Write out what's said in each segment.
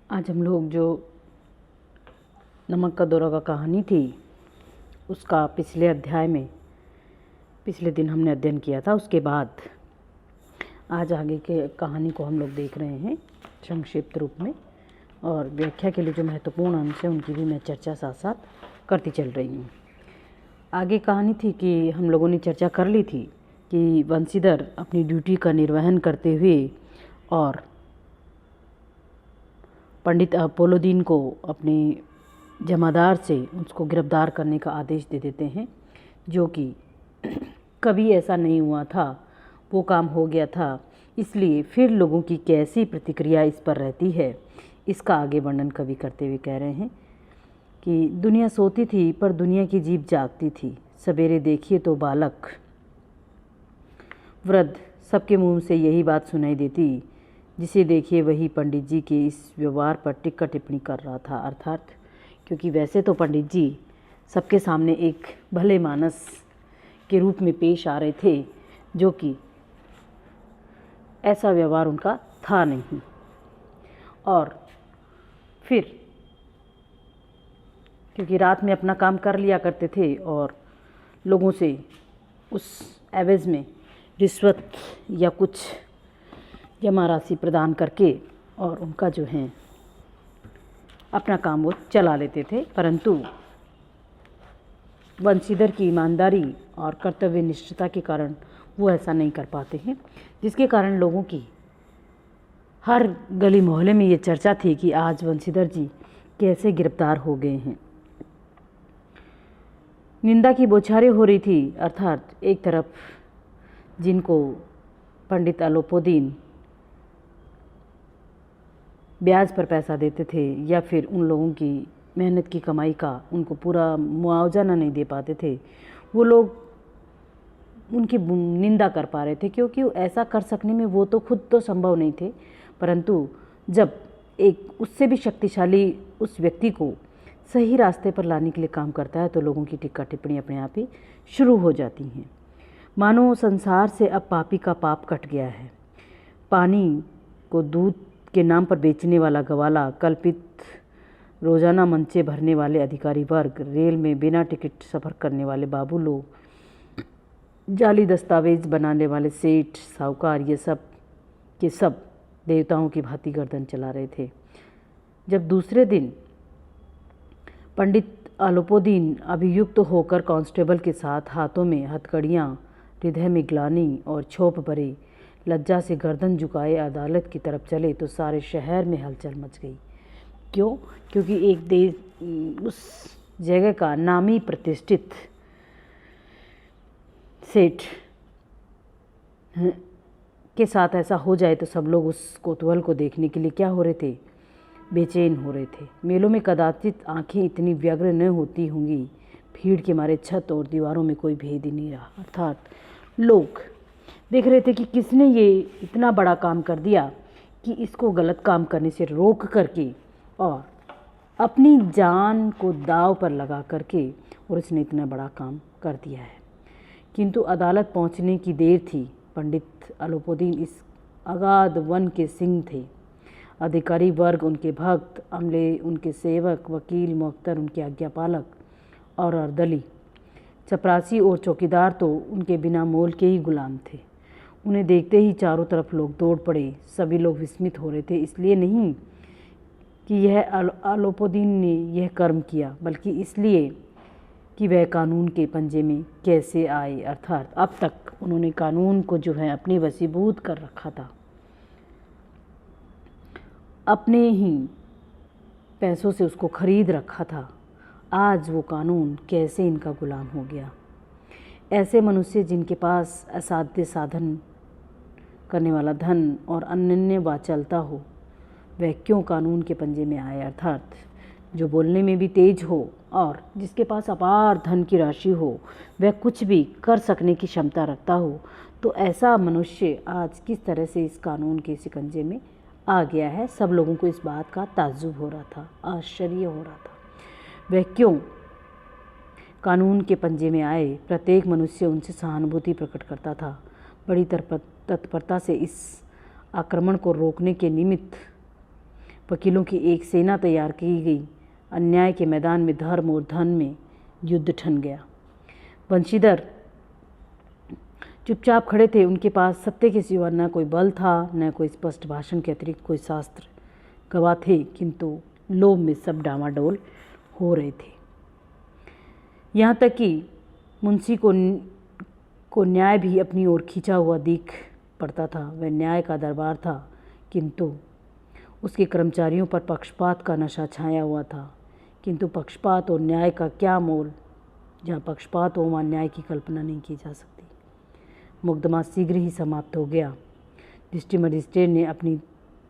आज हम लोग जो नमक का दौरा का कहानी थी उसका पिछले अध्याय में पिछले दिन हमने अध्ययन किया था। उसके बाद आज आगे के कहानी को हम लोग देख रहे हैं संक्षिप्त रूप में, और व्याख्या के लिए जो महत्वपूर्ण अंश है उनकी भी मैं चर्चा साथ साथ करती चल रही हूँ। आगे कहानी थी कि हम लोगों ने चर्चा कर ली थी कि वंशीधर अपनी ड्यूटी का निर्वहन करते हुए और पंडित अपोलोदीन को अपने जमादार से उसको गिरफ्तार करने का आदेश दे देते हैं, जो कि कभी ऐसा नहीं हुआ था, वो काम हो गया था। इसलिए फिर लोगों की कैसी प्रतिक्रिया इस पर रहती है, इसका आगे वर्णन कवि करते हुए कह रहे हैं कि दुनिया सोती थी पर दुनिया की जीभ जागती थी। सवेरे देखिए तो बालक वृद्ध सबके मुंह से यही बात सुनाई देती, जिसे देखिए वही पंडित जी के इस व्यवहार पर टिक्का टिप्पणी कर रहा था। अर्थात क्योंकि वैसे तो पंडित जी सबके सामने एक भले मानस के रूप में पेश आ रहे थे, जो कि ऐसा व्यवहार उनका था नहीं। और फिर क्योंकि रात में अपना काम कर लिया करते थे और लोगों से उस एवज में रिश्वत या कुछ जमा राशि प्रदान करके और उनका जो है अपना काम वो चला लेते थे। परंतु वंशीधर की ईमानदारी और कर्तव्य निष्ठता के कारण वो ऐसा नहीं कर पाते हैं, जिसके कारण लोगों की हर गली मोहल्ले में ये चर्चा थी कि आज वंशीधर जी कैसे गिरफ्तार हो गए हैं। निंदा की बौछारें हो रही थी। अर्थात एक तरफ जिनको पंडित अलोपोदीन ब्याज पर पैसा देते थे या फिर उन लोगों की मेहनत की कमाई का उनको पूरा मुआवजा नहीं दे पाते थे, वो लोग उनकी निंदा कर पा रहे थे, क्योंकि ऐसा कर सकने में वो तो खुद तो संभव नहीं थे। परंतु जब एक उससे भी शक्तिशाली उस व्यक्ति को सही रास्ते पर लाने के लिए काम करता है तो लोगों की टिक्का टिप्पणी अपने आप ही शुरू हो जाती हैं। मानो संसार से अब पापी का पाप कट गया है। पानी को दूध के नाम पर बेचने वाला गवाला, कल्पित रोजाना मंचे भरने वाले अधिकारी वर्ग, रेल में बिना टिकट सफ़र करने वाले बाबू लोग, जाली दस्तावेज बनाने वाले सेठ साहूकार, ये सब के सब देवताओं की भांति गर्दन चला रहे थे। जब दूसरे दिन पंडित अलोपोदीन अभियुक्त होकर कांस्टेबल के साथ हाथों में हथकड़ियाँ, हृदय में ग्लानि और क्षोभ भरे लज्जा से गर्दन झुकाए अदालत की तरफ चले तो सारे शहर में हलचल मच गई। क्यों? क्योंकि एक देश उस जगह का नामी प्रतिष्ठित सेठ के साथ ऐसा हो जाए तो सब लोग उस कोतूहल को देखने के लिए क्या हो रहे थे? बेचैन हो रहे थे। मेलों में कदाचित आंखें इतनी व्यग्र न होती होंगी, भीड़ के मारे छत और दीवारों में कोई भेद ही नहीं रहा। अर्थात लोग देख रहे थे कि किसने ये इतना बड़ा काम कर दिया कि इसको गलत काम करने से रोक करके और अपनी जान को दांव पर लगा करके और इसने इतना बड़ा काम कर दिया है। किंतु अदालत पहुंचने की देर थी। पंडित अलोपोदीन इस अगाध वन के सिंह थे। अधिकारी वर्ग, उनके भक्त, अमले, उनके सेवक, वकील, मुख्तर, उनके आज्ञापालक और अर्दली, चपरासी और चौकीदार तो उनके बिना मोल के ही गुलाम थे। उन्हें देखते ही चारों तरफ लोग दौड़ पड़े। सभी लोग विस्मित हो रहे थे, इसलिए नहीं कि यह अलोपोदीन ने यह कर्म किया, बल्कि इसलिए कि वह कानून के पंजे में कैसे आए। अर्थात अब तक उन्होंने कानून को जो है अपने वशीभूत कर रखा था, अपने ही पैसों से उसको खरीद रखा था। आज वो कानून कैसे इनका गुलाम हो गया। ऐसे मनुष्य जिनके पास असाध्य साधन करने वाला धन और अनन्य वाचालता हो, वह क्यों कानून के पंजे में आए। अर्थात जो बोलने में भी तेज हो और जिसके पास अपार धन की राशि हो, वह कुछ भी कर सकने की क्षमता रखता हो, तो ऐसा मनुष्य आज किस तरह से इस कानून के शिकंजे में आ गया है। सब लोगों को इस बात का ताज्जुब हो रहा था, आश्चर्य हो रहा था। वह क्यों कानून के पंजे में आए। प्रत्येक मनुष्य उनसे सहानुभूति प्रकट करता था। बड़ी तत्परता से इस आक्रमण को रोकने के निमित्त वकीलों की एक सेना तैयार की गई। अन्याय के मैदान में धर्म और धन में युद्ध ठन गया। वंशीधर चुपचाप खड़े थे। उनके पास सत्य के सिवा न कोई बल था, न कोई स्पष्ट भाषण के अतिरिक्त कोई शास्त्र गवाह थे, किंतु लोभ में सब डामाडोल हो रहे थे। यहाँ तक कि मुंशी को न्याय भी अपनी ओर खींचा हुआ दिख पड़ता था। वह न्याय का दरबार था, किंतु उसके कर्मचारियों पर पक्षपात का नशा छाया हुआ था। किंतु पक्षपात और न्याय का क्या मोल? जहाँ पक्षपात हो वहाँ न्याय की कल्पना नहीं की जा सकती। मुकदमा शीघ्र ही समाप्त हो गया। डिस्ट्रिक्ट मजिस्ट्रेट ने अपनी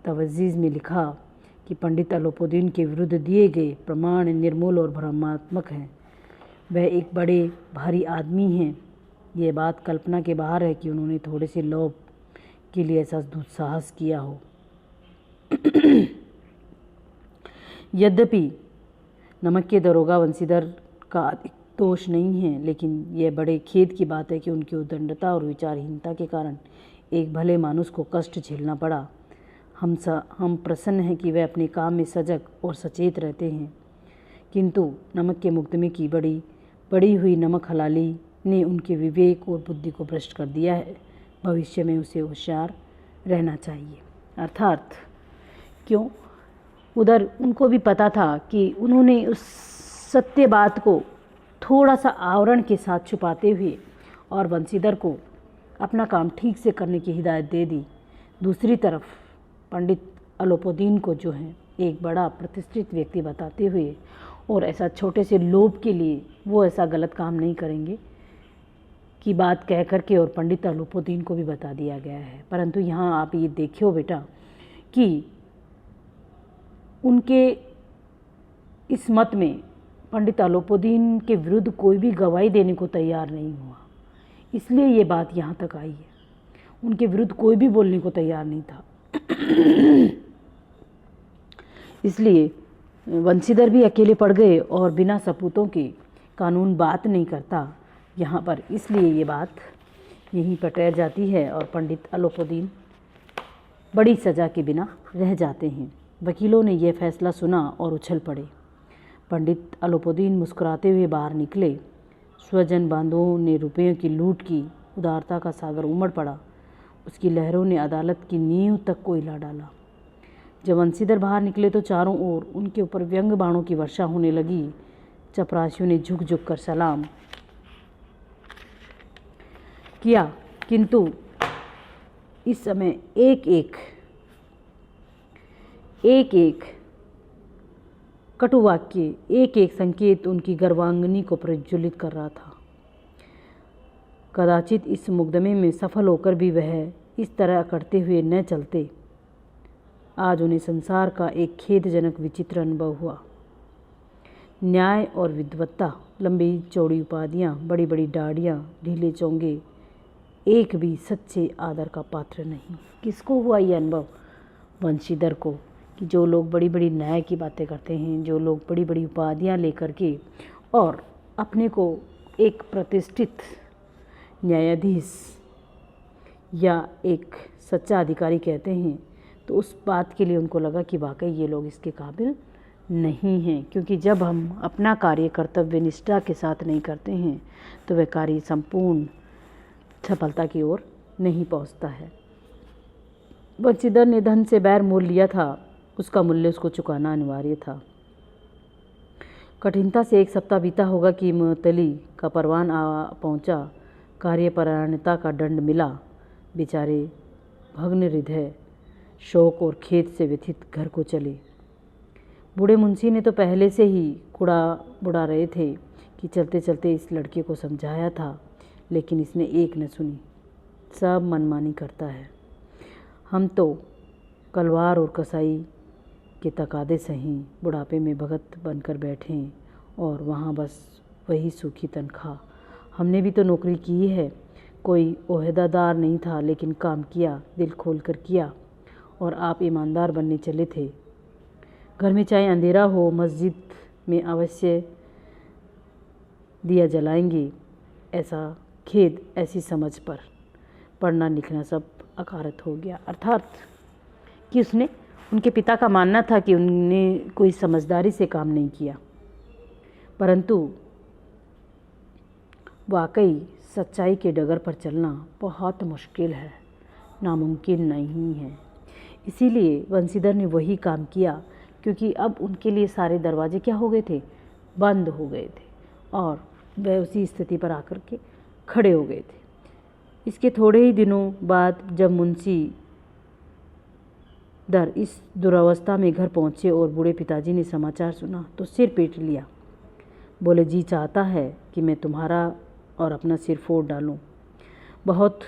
तवजीज़ में लिखा कि पंडित अलोपुद्दीन के विरुद्ध दिए गए प्रमाण निर्मूल और भ्रमात्मक हैं। वह एक बड़े भारी आदमी हैं। यह बात कल्पना के बाहर है कि उन्होंने थोड़े से लोभ के लिए ऐसा दुस्साहस किया हो। यद्यपि नमक के दरोगा वंशीधर का अधिक दोष नहीं है, लेकिन यह बड़े खेद की बात है कि उनकी उद्दंडता और विचारहीनता के कारण एक भले मानुष को कष्ट झेलना पड़ा। हम प्रसन्न हैं कि वे अपने काम में सजग और सचेत रहते हैं, किंतु नमक के मुकदमे की बड़ी हुई नमक हलाली ने उनके विवेक और बुद्धि को भ्रष्ट कर दिया है। भविष्य में उसे होशियार रहना चाहिए। अर्थात क्यों? उधर उनको भी पता था कि उन्होंने उस सत्य बात को थोड़ा सा आवरण के साथ छुपाते हुए और वंशीधर को अपना काम ठीक से करने की हिदायत दे दी। दूसरी तरफ पंडित अलोपुद्दीन को जो है एक बड़ा प्रतिष्ठित व्यक्ति बताते हुए और ऐसा छोटे से लोभ के लिए वो ऐसा गलत काम नहीं करेंगे की बात कह करके और पंडित अलोपुद्दीन को भी बता दिया गया है। परंतु यहाँ आप ये देखियो बेटा कि उनके इस मत में पंडित अलोपुद्दीन के विरुद्ध कोई भी गवाही देने को तैयार नहीं हुआ, इसलिए ये बात यहाँ तक आई है। उनके विरुद्ध कोई भी बोलने को तैयार नहीं था। इसलिए वंशीधर भी अकेले पड़ गए और बिना सपूतों के कानून बात नहीं करता यहाँ पर, इसलिए ये बात यहीं पर ठहर जाती है और पंडित अलोपुद्दीन बड़ी सज़ा के बिना रह जाते हैं। वकीलों ने यह फैसला सुना और उछल पड़े। पंडित अलोपुद्दीन मुस्कुराते हुए बाहर निकले। स्वजन बांधवों ने रुपयों की लूट की। उदारता का सागर उमड़ पड़ा। उसकी लहरों ने अदालत की नींव तक को हिला डाला। जब वंशीधर बाहर निकले तो चारों ओर उनके ऊपर व्यंग बाणों की वर्षा होने लगी। चपरासियों ने झुक झुक कर सलाम किया, किंतु इस समय एक एक कटुवाक्य, एक एक संकेत उनकी गर्वांगनी को प्रज्वलित कर रहा था। कदाचित इस मुकदमे में सफल होकर भी वह इस तरह अकड़ते हुए न चलते। आज उन्हें संसार का एक खेदजनक विचित्र अनुभव हुआ। न्याय और विद्वत्ता, लंबी चौड़ी उपाधियाँ, बड़ी बड़ी दाढ़ियाँ, ढीले चोंगे, एक भी सच्चे आदर का पात्र नहीं। किसको हुआ ये अनुभव? वंशीधर को, कि जो लोग बड़ी बड़ी न्याय की बातें करते हैं, जो लोग बड़ी बड़ी उपाधियाँ लेकर के और अपने को एक प्रतिष्ठित न्यायाधीश या एक सच्चा अधिकारी कहते हैं, तो उस बात के लिए उनको लगा कि वाकई ये लोग इसके काबिल नहीं हैं। क्योंकि जब हम अपना कार्य कर्तव्य निष्ठा के साथ नहीं करते हैं तो वह कार्य संपूर्ण सफलता की ओर नहीं पहुंचता है। वंशीधर ने धन से बैर मोल लिया था, उसका मूल्य उसको चुकाना अनिवार्य था। कठिनता से एक सप्ताह बीता होगा कि मुअत्तली का परवान आ पहुंचा। कार्यपरायणता का दंड मिला। बेचारे भग्न हृदय, शोक और खेद से व्यथित घर को चले। बूढ़े मुंशी ने तो पहले से ही बुड़ा रहे थे कि चलते चलते इस लड़के को समझाया था, लेकिन इसने एक न सुनी। सब मनमानी करता है। हम तो कलवार और कसाई के तकादे सही बुढ़ापे में भगत बनकर बैठे और वहाँ बस वही सूखी तनख्वाह। हमने भी तो नौकरी की है, कोई ओहदेदार नहीं था, लेकिन काम किया, दिल खोल कर किया। और आप ईमानदार बनने चले थे। घर में चाहे अंधेरा हो, मस्जिद में अवश्य दिया जलाएंगे। ऐसा खेद, ऐसी समझ पर पढ़ना लिखना सब अकारत हो गया। अर्थात कि उसने उनके पिता का मानना था कि उन्होंने कोई समझदारी से काम नहीं किया, परंतु वाकई सच्चाई के डगर पर चलना बहुत मुश्किल है, नामुमकिन नहीं है। इसीलिए बंसीधर ने वही काम किया, क्योंकि अब उनके लिए सारे दरवाजे क्या हो गए थे, बंद हो गए थे और वह उसी स्थिति पर आकर के खड़े हो गए थे। इसके थोड़े ही दिनों बाद जब मुंशी दर इस दुरावस्था में घर पहुँचे और बूढ़े पिताजी ने समाचार सुना तो सिर पीट लिया। बोले, जी चाहता है कि मैं तुम्हारा और अपना सिर फोड़ डालूं। बहुत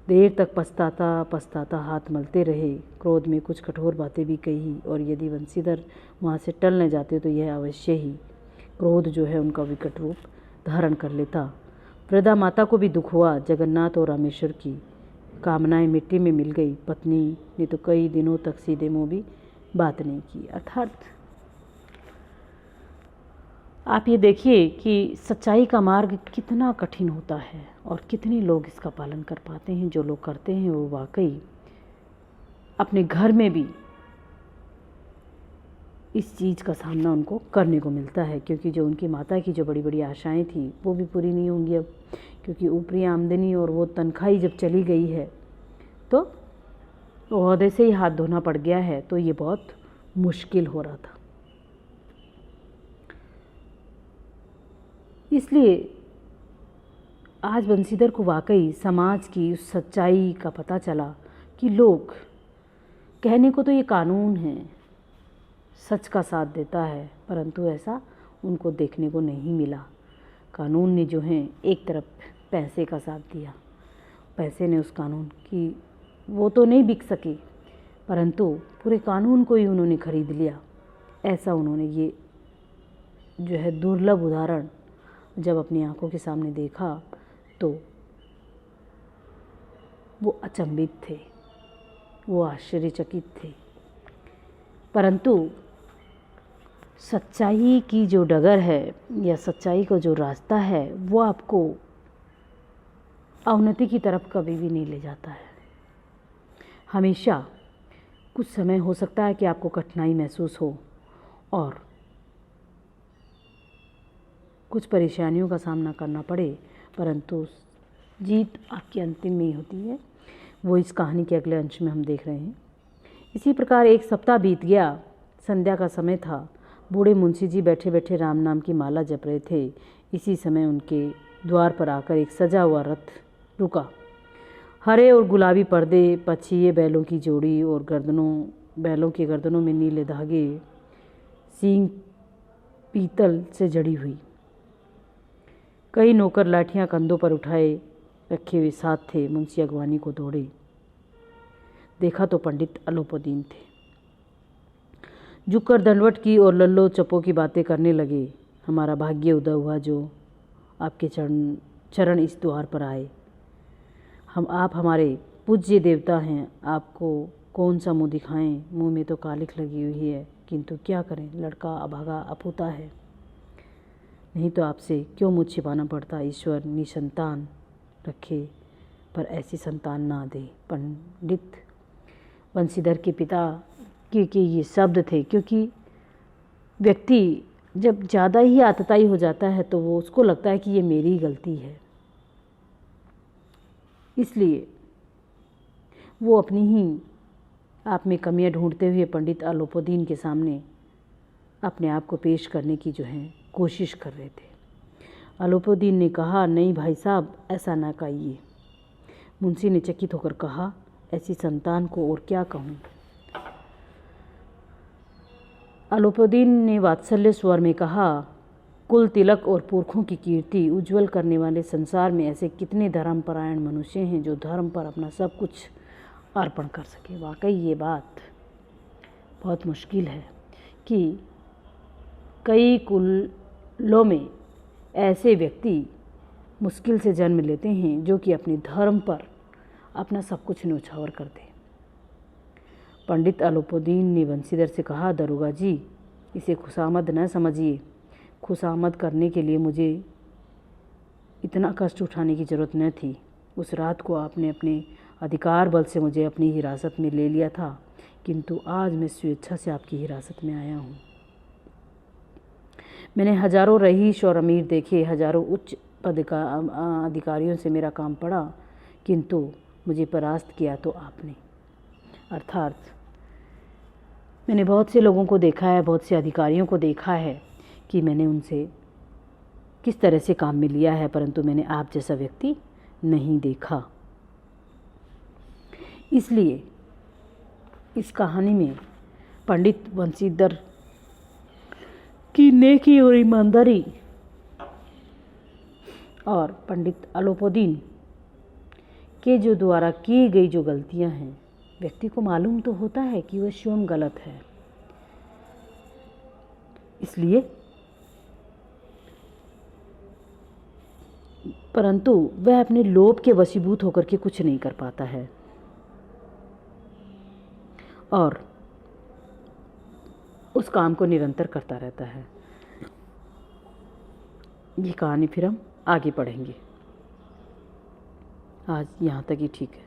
देर तक पछताता हाथ मलते रहे। क्रोध में कुछ कठोर बातें भी कही और यदि बंसीधर वहाँ से टल न जाते तो यह अवश्य ही क्रोध जो है उनका विकट रूप धारण कर लेता। वृद्धा माता को भी दुख हुआ। जगन्नाथ और रामेश्वर की कामनाएं मिट्टी में मिल गई। पत्नी ने तो कई दिनों तक सीधे मुंह भी बात नहीं की। अर्थात आप ये देखिए कि सच्चाई का मार्ग कितना कठिन होता है और कितने लोग इसका पालन कर पाते हैं। जो लोग करते हैं वो वाकई अपने घर में भी इस चीज़ का सामना उनको करने को मिलता है, क्योंकि जो उनकी माता की जो बड़ी बड़ी आशाएं थी वो भी पूरी नहीं होंगी अब, क्योंकि ऊपरी आमदनी और वो तनख्वाही जब चली गई है तो ओहदे से ही हाथ धोना पड़ गया है, तो ये बहुत मुश्किल हो रहा था। इसलिए आज बंसीधर को वाकई समाज की उस सच्चाई का पता चला कि लोग कहने को तो ये कानून है, सच का साथ देता है, परंतु ऐसा उनको देखने को नहीं मिला। कानून ने जो है एक तरफ पैसे का साथ दिया, पैसे ने उस कानून की वो तो नहीं बिक सके, परंतु पूरे कानून को ही उन्होंने खरीद लिया। ऐसा उन्होंने ये जो है दुर्लभ उदाहरण जब अपनी आंखों के सामने देखा तो वो अचंभित थे, वो आश्चर्यचकित थे। परंतु सच्चाई की जो डगर है या सच्चाई का जो रास्ता है वो आपको अवनति की तरफ कभी भी नहीं ले जाता है। हमेशा कुछ समय हो सकता है कि आपको कठिनाई महसूस हो और कुछ परेशानियों का सामना करना पड़े, परंतु जीत आपकी अंतिम में ही होती है। वो इस कहानी के अगले अंश में हम देख रहे हैं। इसी प्रकार एक सप्ताह बीत गया। संध्या का समय था। बूढ़े मुंशी जी बैठे बैठे राम नाम की माला जप रहे थे। इसी समय उनके द्वार पर आकर एक सजा हुआ रथ रुका। हरे और गुलाबी पर्दे, पछिए बैलों की जोड़ी और बैलों के गर्दनों में नीले धागे, सींग पीतल से जड़ी हुई। कई नौकर लाठियां कंधों पर उठाए रखे हुए साथ थे। मुंशी अगवानी को दौड़े। देखा तो पंडित अलोपदीन थे। झुककर दंडवत की और लल्लो चप्पो की बातें करने लगे। हमारा भाग्य उदय हुआ जो आपके चरण इस द्वार पर आए। आप हमारे पूज्य देवता हैं, आपको कौन सा मुंह दिखाएं। मुंह में तो कालिख लगी हुई है, किंतु क्या करें, लड़का अभागा अपूता है, नहीं तो आपसे क्यों मुझ छिपाना पड़ता। ईश्वर निसंतान रखे पर ऐसी संतान ना दे। पंडित बंसीधर के पिता के ये शब्द थे, क्योंकि व्यक्ति जब ज़्यादा ही आतताई हो जाता है तो वो उसको लगता है कि ये मेरी ही गलती है, इसलिए वो अपनी ही आप में कमियां ढूंढते हुए पंडित अलोपदीन के सामने अपने आप को पेश करने की जो है कोशिश कर रहे थे। अलोपदीन ने कहा, नहीं भाई साहब, ऐसा ना कहिए। मुंशी ने चकित होकर कहा, ऐसी संतान को और क्या कहूँ। अलोपदीन ने वात्सल्य स्वर में कहा, कुल तिलक और पुरखों की कीर्ति उज्जवल करने वाले संसार में ऐसे कितने धर्मपरायण मनुष्य हैं जो धर्म पर अपना सब कुछ अर्पण कर सके। वाकई ये बात बहुत मुश्किल है कि कई कुलों में ऐसे व्यक्ति मुश्किल से जन्म लेते हैं जो कि अपने धर्म पर अपना सब कुछ न्यौछावर कर दें। पंडित अलोपदीन ने बंसीधर से कहा, दरोगा जी, इसे खुशामद न समझिए। खुशामद करने के लिए मुझे इतना कष्ट उठाने की ज़रूरत न थी। उस रात को आपने अपने अधिकार बल से मुझे अपनी हिरासत में ले लिया था किंतु आज मैं स्वेच्छा से आपकी हिरासत में आया हूँ। मैंने हजारों रईस और अमीर देखे, हजारों उच्च अधिकारियों से मेरा काम पड़ा, किंतु मुझे परास्त किया तो आपने। अर्थात मैंने बहुत से लोगों को देखा है, बहुत से अधिकारियों को देखा है कि मैंने उनसे किस तरह से काम में लिया है, परंतु मैंने आप जैसा व्यक्ति नहीं देखा। इसलिए इस कहानी में पंडित बंशीधर की नेकी और ईमानदारी और पंडित अलोपुद्दीन के जो द्वारा की गई जो गलतियां हैं, व्यक्ति को मालूम तो होता है कि वह स्वयं गलत है, इसलिए परंतु वह अपने लोभ के वशीभूत होकर के कुछ नहीं कर पाता है और उस काम को निरंतर करता रहता है। ये कहानी फिर हम आगे पढ़ेंगे। आज यहाँ तक ही ठीक है।